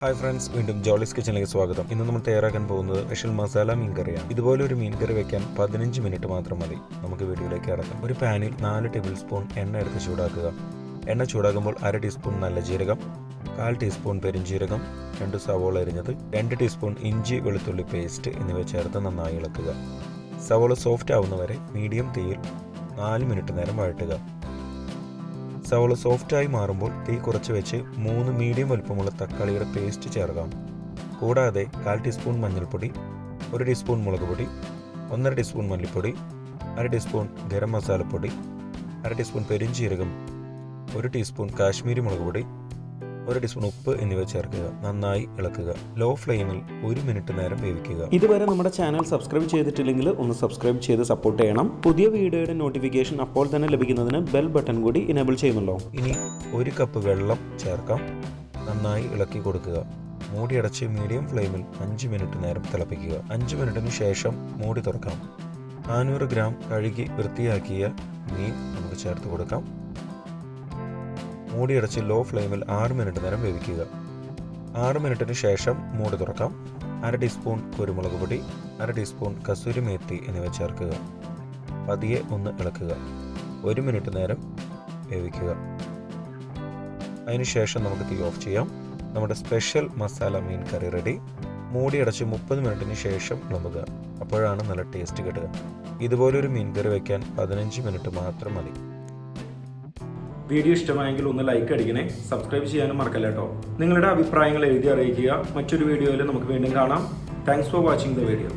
Hi friends, വീണ്ടും ജോളിസ് കിച്ചണിലേക്ക് സ്വാഗതം. ഇന്ന് നമ്മൾ തയ്യാറാക്കാൻ പോകുന്നത് സ്പെഷ്യൽ മസാല മീൻ കറിയാണ്. ഇതുപോലെ ഒരു മീൻ കറി വെക്കാൻ 15 മിനിറ്റ് മാത്രം മതി. നമുക്ക് വീഡിയോയിലേക്ക് കടക്കാം. ഒരു പാനിൽ 4 ടേബിൾ സ്പൂൺ എണ്ണ എടുത്ത് ചൂടാക്കുക. എണ്ണ ചൂടാകുമ്പോൾ 1/2 ടീസ്പൂൺ നല്ല ജീരകം, 1/4 ടീസ്പൂൺ പെരിഞ്ജീരകം, 2 സവോള അരിഞ്ഞത്, 2 ടീസ്പൂൺ ഇഞ്ചി വെളുത്തുള്ളി പേസ്റ്റ് എന്നിവ ചേർത്ത് നന്നായി ഇളക്കുക. സവോള സോഫ്റ്റ് ആവുന്നവരെ മീഡിയം തീയിൽ 4 മിനിറ്റ് നേരം വഴറ്റുക. സവോള സോഫ്റ്റായി മാറുമ്പോൾ തീ കുറച്ച് വെച്ച് 3 മീഡിയം വലുപ്പമുള്ള തക്കാളിയുടെ പേസ്റ്റ് ചേർക്കാം. കൂടാതെ 1/4 ടീസ്പൂൺ മഞ്ഞൾപ്പൊടി, 1 ടീസ്പൂൺ മുളക് പൊടി, 1/2 ടീസ്പൂൺ മല്ലിപ്പൊടി, 1/2 ടീസ്പൂൺ ഗരം മസാലപ്പൊടി, 1/2 ടീസ്പൂൺ പെരിഞ്ജീരകം, 1 ടീസ്പൂൺ കാശ്മീരി മുളക് പൊടി, 1 ടീസ്പൂൺ ഉപ്പ് എന്നിവ ചേർക്കുക. നന്നായി ഇളക്കുക. ലോ ഫ്ലെയിമിൽ 1 മിനിറ്റ് നേരം വേവിക്കുക. ഇതുവരെ നമ്മുടെ ചാനൽ സബ്സ്ക്രൈബ് ചെയ്തിട്ടില്ലെങ്കിൽ ഒന്ന് സബ്സ്ക്രൈബ് ചെയ്ത് സപ്പോർട്ട് ചെയ്യണം. പുതിയ വീഡിയോയുടെ നോട്ടിഫിക്കേഷൻ അപ്പോൾ തന്നെ ലഭിക്കുന്നതിന് ബെൽ ബട്ടൺ കൂടി ഇനേബിൾ ചെയ്യുന്നുണ്ടോ. ഇനി 1 കപ്പ് വെള്ളം ചേർക്കാം. നന്നായി ഇളക്കി കൊടുക്കുക. മൂടി അടച്ച് മീഡിയം ഫ്ലെയിമിൽ 5 മിനിറ്റ് നേരം തിളപ്പിക്കുക. 5 മിനിറ്റിന് ശേഷം മൂടി തുറക്കാം. 400 ഗ്രാം കഴുകി വൃത്തിയാക്കിയ മീൻ നമുക്ക് ചേർത്ത് കൊടുക്കാം. മൂടി അടച്ച് ലോ ഫ്ലെയിമിൽ 6 മിനിറ്റ് നേരം വേവിക്കുക. 6 മിനിറ്റിന് ശേഷം മൂടി തുറക്കാം. 1/2 ടീസ്പൂൺ കുരുമുളക് പൊടി, 1/2 ടീസ്പൂൺ കസൂരി മേത്തി എന്നിവ ചേർക്കുക. പതിയെ ഒന്ന് ഇളക്കുക. 1 മിനിറ്റ് നേരം വേവിക്കുക. അതിനുശേഷം നമുക്ക് തീ ഓഫ് ചെയ്യാം. നമ്മുടെ സ്പെഷ്യൽ മസാല മീൻ കറി റെഡി. മൂടി അടച്ച് 30 മിനിറ്റിന് ശേഷം വിളമ്പുക. അപ്പോഴാണ് നല്ല ടേസ്റ്റ് കിട്ടുക. ഇതുപോലൊരു മീൻ കറി വയ്ക്കാൻ 15 മിനിറ്റ് മാത്രം മതി. വീഡിയോ ഇഷ്ടമായെങ്കിൽ ഒന്ന് ലൈക്ക് അടിക്കണേ. സബ്സ്ക്രൈബ് ചെയ്യാനും മറക്കല്ല കേട്ടോ. നിങ്ങളുടെ അഭിപ്രായങ്ങൾ എഴുതി അറിയിക്കുക. മറ്റൊരു വീഡിയോയിൽ നമുക്ക് വീണ്ടും കാണാം. Thanks for watching the video.